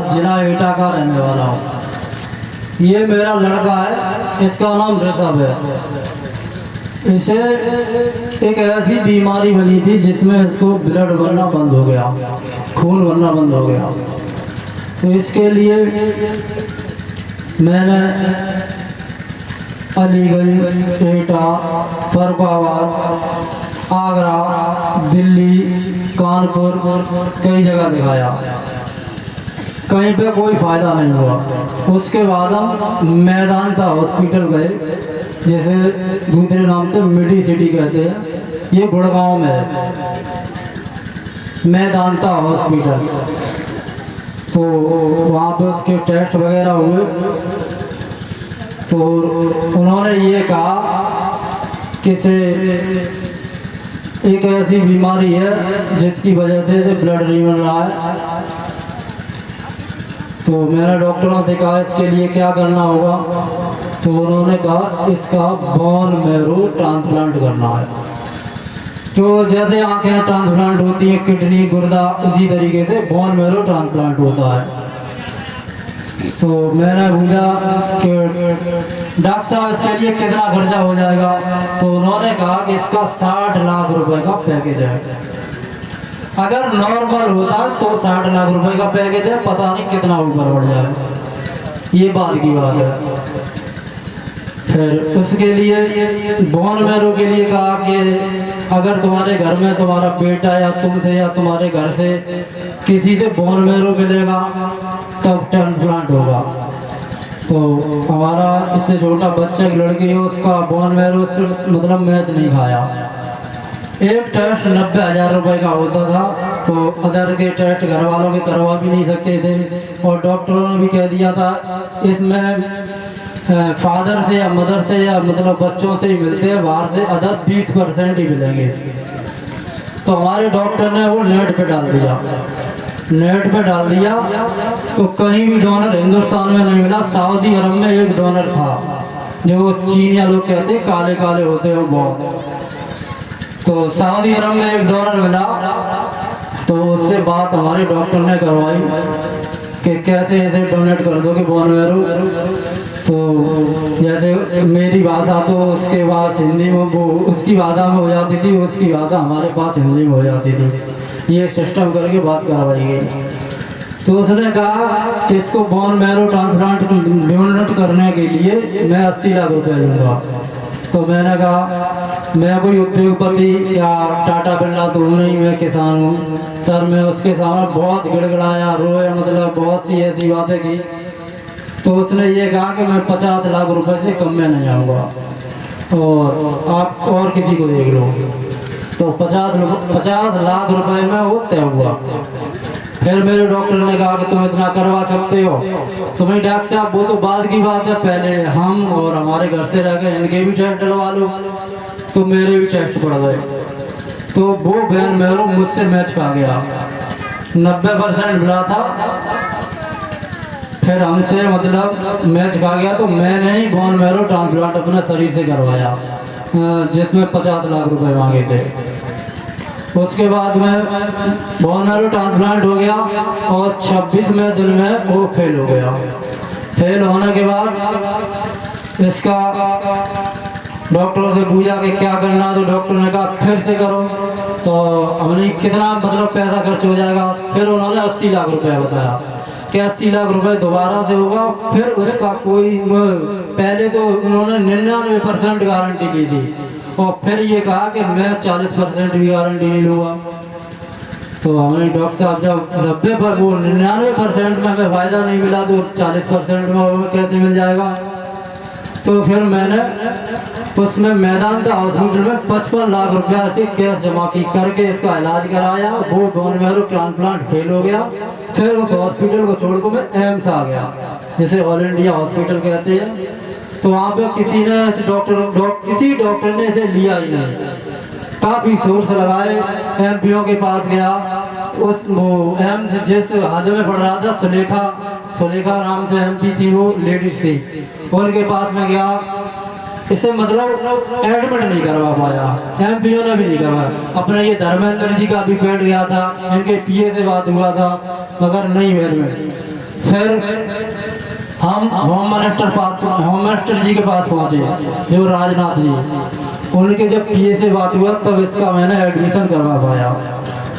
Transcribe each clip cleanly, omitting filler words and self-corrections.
जिला एटा का रहने वाला हूँ। ये मेरा लड़का है, इसका नाम ऋषभ है। इसे एक ऐसी बीमारी बनी थी जिसमें इसको ब्लड बनना बंद हो गया, खून बनना बंद हो गया। तो इसके लिए मैंने अलीगंज, एटा, फरुखाबाद, आगरा, दिल्ली, कानपुर कई जगह दिखाया, कहीं पे कोई फ़ायदा नहीं हुआ। उसके बाद हम मैदानता हॉस्पिटल गए, जैसे दूसरे नाम से मिडी सिटी कहते हैं, ये गुड़गांव में है मैदानता हॉस्पिटल। तो वहाँ पे उसके टेस्ट वगैरह हुए, तो उन्होंने ये कहा कि से एक ऐसी बीमारी है जिसकी वजह से ब्लड नहीं मिल रहा है। तो मैंने डॉक्टरों से कहा इसके लिए क्या करना होगा, तो उन्होंने कहा इसका बोन मैरो ट्रांसप्लांट करना है। तो जैसे आंखें ट्रांसप्लांट होती हैं, किडनी, गुर्दा, इसी तरीके से बोन मैरो ट्रांसप्लांट होता है। तो मैंने पूछा कि डॉक्टर साहब इसके लिए कितना खर्चा हो जाएगा, तो उन्होंने कहा कि इसका 60 लाख रुपए का पैकेज है। अगर नॉर्मल होता तो 60 लाख रुपए का पैकेज है, पता नहीं कितना ऊपर बढ़ जाए, ये बात की बात है। फिर उसके लिए बोन मैरो के लिए कहा कि अगर तुम्हारे घर में तुम्हारा बेटा या तुमसे या तुम्हारे घर से किसी से बोन मैरो मिलेगा तब ट्रांसप्लांट होगा। तो हमारा इससे छोटा बच्चा, एक लड़की है, उसका बोन मैरो मतलब मैच नहीं खाया। एक टेस्ट 90,000 रुपये का होता था, तो अदर के टेस्ट घर वालों के करवा भी नहीं सकते थे, और डॉक्टरों ने भी कह दिया था इसमें फादर से या मदर से या मतलब बच्चों से ही मिलते हैं, बाहर से अदर 20% ही मिलेंगे। तो हमारे डॉक्टर ने वो नेट पे डाल दिया, नेट पे डाल दिया, तो कहीं भी डोनर हिंदुस्तान में नहीं मिला। सऊदी अरब में एक डोनर था, जो चीनिया लोग कहते हैं काले काले होते हैं बहुत। तो सऊदी अरब में एक डोनर मिला, तो उससे बात हमारे डॉक्टर ने करवाई कि कैसे ऐसे डोनेट कर दोगे बोन मैरो। तो जैसे मेरी भाषा तो उसके पास हिंदी में, वो उसकी भाषा में हो जाती थी, उसकी भाषा हमारे पास हिंदी में हो जाती थी। ये सिस्टम करके बात करवाई गई। तो उसने कहा कि इसको बोन मैरो ट्रांसप्लांट डोनेट करने के लिए मैं 80 लाख रुपए दूँगा। तो मैंने कहा मैं कोई उद्योगपति या टाटा बिरला तो हूँ नहीं, मैं किसान हूँ सर। मैं उसके सामने बहुत गिड़गिड़ाया, रोया, मतलब बहुत सी ऐसी बातें की। तो उसने ये कहा कि मैं 50 लाख रुपए से कम में नहीं आऊँगा, और आप और किसी को देख लो। तो 50 लाख रुपए में वो तय हुआ। फिर मेरे डॉक्टर ने कहा कि तुम इतना करवा सकते हो। तो मैं डॉक्टर साहब वो तो बाद की बात है, पहले हम और हमारे घर से रह गए, इनके भी टेस्ट डलवा लो। तो मेरे भी टेस्ट पड़ गए। तो वो बोन मैरो मुझसे मैच खा गया, 90% मिला था, फिर हमसे मतलब मैच खा गया। तो मैंने ही बोन मैरो ट्रांसप्लांट अपने शरीर से करवाया, जिसमें 50 लाख रुपए मांगे थे। उसके बाद में बोन मैरो ट्रांसप्लांट हो गया, और 26वें दिन में वो फेल हो गया। फेल होने के बाद इसका डॉक्टरों से पूछा कि क्या करना, तो डॉक्टर ने कहा फिर से करो। तो हमने कितना मतलब पैसा खर्च हो जाएगा, फिर उन्होंने 80 लाख रुपए बताया कि 80 लाख रुपए दोबारा से होगा। फिर उसका कोई, पहले तो उन्होंने 99% गारंटी की थी, और फिर ये कहा कि मैं 40% भी गारंटी नहीं लूँगा। तो हमें डॉक्टर साहब जब 90 पर वो 99% में हमें फ़ायदा नहीं मिला, तो 40% में हमें कैसे मिल जाएगा। तो फिर मैंने उसमें मैदानता हॉस्पिटल में 55 लाख रुपया से कैश जमा की करके इसका इलाज कराया। वो बोन मैरो ट्रांसप्लांट फेल हो गया। फिर उस हॉस्पिटल को छोड़कर मैं एम्स आ गया, जिसे ऑल इंडिया हॉस्पिटल कहते हैं। तो वहाँ पे किसी डॉक्टर ने इसे लिया ही नहीं। काफ़ी सोर्स लगाए, एमपीओ के पास गया, उस एम्स जिस हाल में पढ़ रहा था, सुलेखा नाम से एमपी थी, वो लेडीज थी, उनके पास में गया। इसे मतलब एडमिट नहीं करवा पाया, एमपीओ ने भी नहीं करवाया। अपने ये धर्मेंद्र जी का भी पेट गया था, इनके पीए से बात हुआ था, मगर नहीं एडमिट। फिर हम होम मिनिस्टर जी के पास पहुँचे, जो राजनाथ जी। उनके जब पीए से बात हुआ तब इसका मैंने एडमिशन करवा पाया।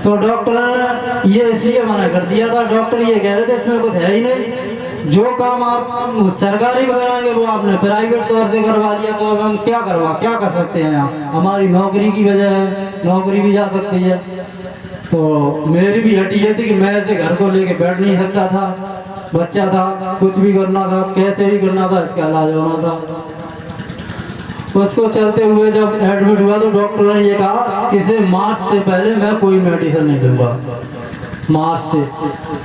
तो डॉक्टर ने ये इसलिए मना कर दिया था, डॉक्टर ये कह रहे थे इसमें कुछ है ही नहीं, जो काम आप सरकारी में कराएंगे वो आपने प्राइवेट तौर से करवा लिया, तो हम क्या कर सकते हैं। यहाँ हमारी नौकरी की वजह है, नौकरी भी जा सकती है। तो मेरी भी हटी ये थी कि मैं ऐसे घर को लेके बैठ नहीं सकता था, बच्चा था, कुछ भी करना था, कैसे भी करना था, इसका इलाज होना था। उसको चलते हुए जब एडमिट हुआ तो डॉक्टर ने ये कहा कि इसे मार्च से पहले मैं कोई मेडिसिन नहीं दूंगा, मार्च से।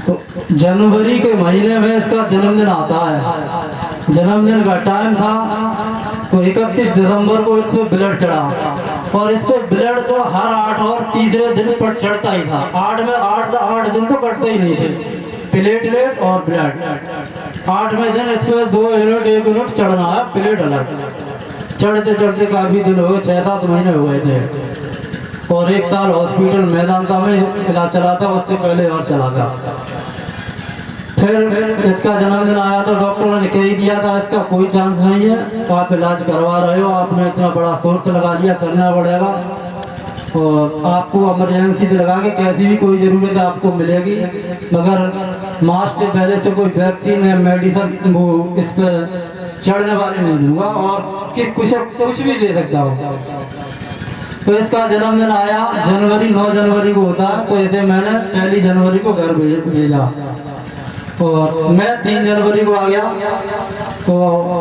तो जनवरी के महीने में इसका जन्मदिन आता है, जन्मदिन का टाइम था, तो 31 दिसंबर को इस पर ब्लड चढ़ा, और इस पर ब्लड तो हर 8 और तीसरे दिन पर चढ़ता ही था। 8 दिन तो कटते ही नहीं थे, प्लेटलेट और ब्लड। 8वें दिन इस पर 2 यूनिट 1 यूनिट चढ़ना है, प्लेट अलग। चढ़ते चढ़ते काफ़ी दिन हो गए, 6-7 महीने हो गए थे, और 1 साल हॉस्पिटल मेदांता में इलाज चला था, उससे पहले और चला था। फिर इसका जन्मदिन आया तो डॉक्टरों ने कह ही दिया था इसका कोई चांस नहीं है, आप इलाज करवा रहे हो, आपने इतना बड़ा सोर्स लगा लिया, करना पड़ेगा, और आपको इमरजेंसी से लगा के कैसी भी कोई ज़रूरत है आपको मिलेगी, मगर मार्च से पहले से कोई वैक्सीन या मेडिसिन वो इस पर चढ़ने वाले नहीं दूंगा, और कि कुछ भी दे सकता हूँ। तो इसका जन्मदिन आया 9 जनवरी को होता है, तो इसे मैंने 1 जनवरी को घर भेजा, और मैं 3 जनवरी को आ गया। तो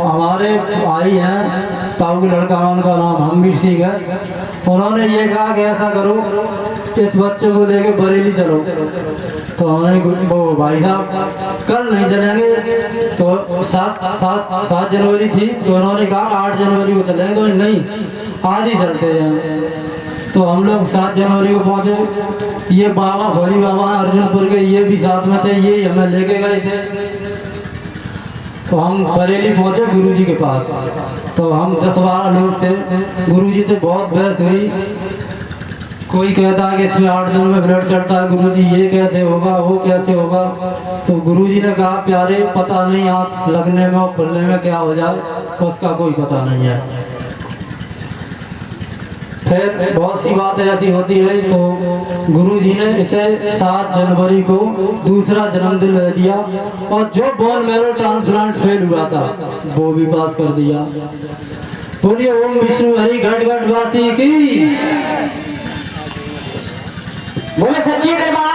हमारे भाई हैं, ताऊ के लड़का, उनका नाम हमवीर सिंह है, उन्होंने ये कहा कि ऐसा करो इस बच्चे को लेके बरेली चलो। तो हमने वो भाई साहब कल नहीं चलेंगे, तो 7 जनवरी थी, तो उन्होंने कहा 8 जनवरी को चलेंगे, तो नहीं आज ही चलते हैं। तो हम लोग 7 जनवरी को पहुँचे। ये बाबा भोली बाबा अर्जुनपुर के, ये भी साथ में थे, ये हमें लेके गए थे। तो हम बरेली पहुँचे गुरुजी के पास, तो हम 10-12 लोग थे। गुरुजी से बहुत बहस हुई, कोई कहता है कि इसमें 8 दिन में ब्लड चढ़ता है, गुरुजी ये कैसे होगा, वो कैसे होगा। तो गुरुजी ने कहा प्यारे पता नहीं आप लगने में और खुलने में क्या हो जाए, उसका कोई पता नहीं है। फिर बहुत सी बातें ऐसी होती रही, तो गुरुजी ने इसे 7 जनवरी को दूसरा जन्मदिन दे दिया, और जो बोन मैरो ट्रांसप्लांट फेल हुआ था वो भी पास कर दिया। बोलिए ओम विष्णु हरि घट घट वासी की, बोले सच्ची दरबार।